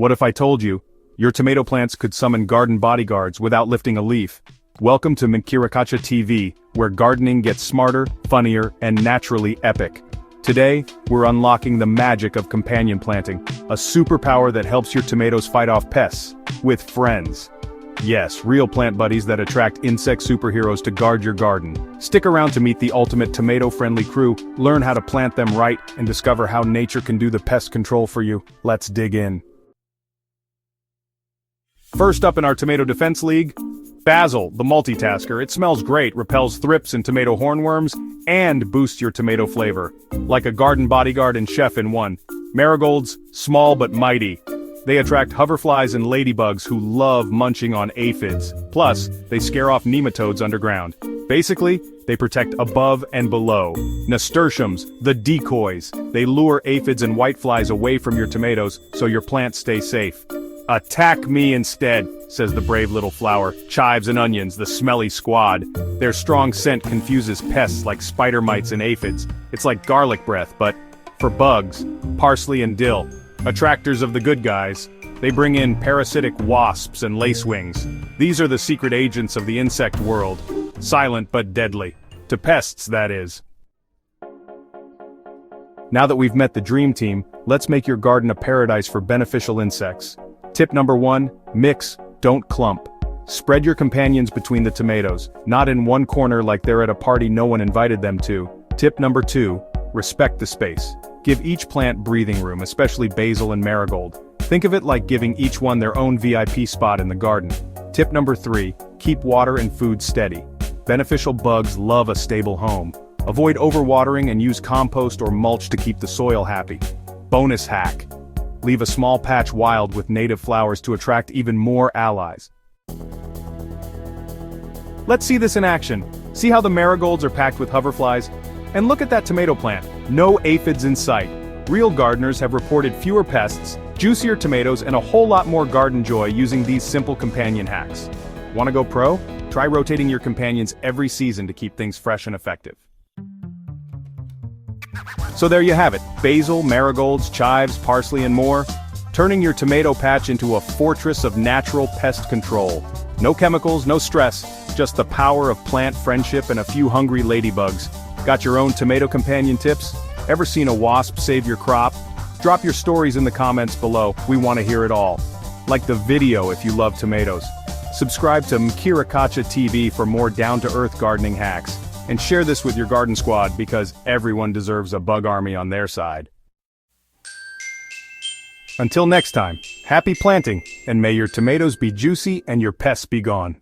What if I told you, your tomato plants could summon garden bodyguards without lifting a leaf? Welcome to MKIRIKACHA TV, where gardening gets smarter, funnier, and naturally epic. Today, we're unlocking the magic of companion planting, a superpower that helps your tomatoes fight off pests, with friends. Yes, real plant buddies that attract insect superheroes to guard your garden. Stick around to meet the ultimate tomato-friendly crew, learn how to plant them right, and discover how nature can do the pest control for you. Let's dig in. First up in our Tomato Defense League, Basil, the multitasker. It smells great, repels thrips and tomato hornworms, and boosts your tomato flavor. Like a garden bodyguard and chef in one. Marigolds, small but mighty. They attract hoverflies and ladybugs who love munching on aphids. Plus, they scare off nematodes underground. Basically, they protect above and below. Nasturtiums, the decoys. They lure aphids and whiteflies away from your tomatoes so your plants stay safe. Attack me instead, says the brave little flower. Chives and onions, the smelly squad. Their strong scent confuses pests like spider mites and aphids. It's like garlic breath, but for bugs. Parsley and dill, attractors of the good guys. They bring in parasitic wasps and lacewings. These are the secret agents of the insect world. Silent but deadly. To pests, that is. Now that we've met the dream team, let's make your garden a paradise for beneficial insects. Tip number 1, mix, don't clump. Spread your companions between the tomatoes, not in one corner like they're at a party no one invited them to. Tip number 2, respect the space. Give each plant breathing room, especially basil and marigold. Think of it like giving each one their own VIP spot in the garden. Tip number 3, keep water and food steady. Beneficial bugs love a stable home. Avoid overwatering and use compost or mulch to keep the soil happy. Bonus hack. Leave a small patch wild with native flowers to attract even more allies. Let's see this in action. See how the marigolds are packed with hoverflies? And look at that tomato plant. No aphids in sight. Real gardeners have reported fewer pests, juicier tomatoes, and a whole lot more garden joy using these simple companion hacks. Want to go pro? Try rotating your companions every season to keep things fresh and effective. So there you have it, basil, marigolds, chives, parsley, and more. Turning your tomato patch into a fortress of natural pest control. No chemicals, no stress, just the power of plant friendship and a few hungry ladybugs. Got your own tomato companion tips? Ever seen a wasp save your crop? Drop your stories in the comments below, we want to hear it all. Like the video if you love tomatoes. Subscribe to MKIRIKACHA TV for more down-to-earth gardening hacks. And share this with your garden squad because everyone deserves a bug army on their side. Until next time, happy planting, and may your tomatoes be juicy and your pests be gone.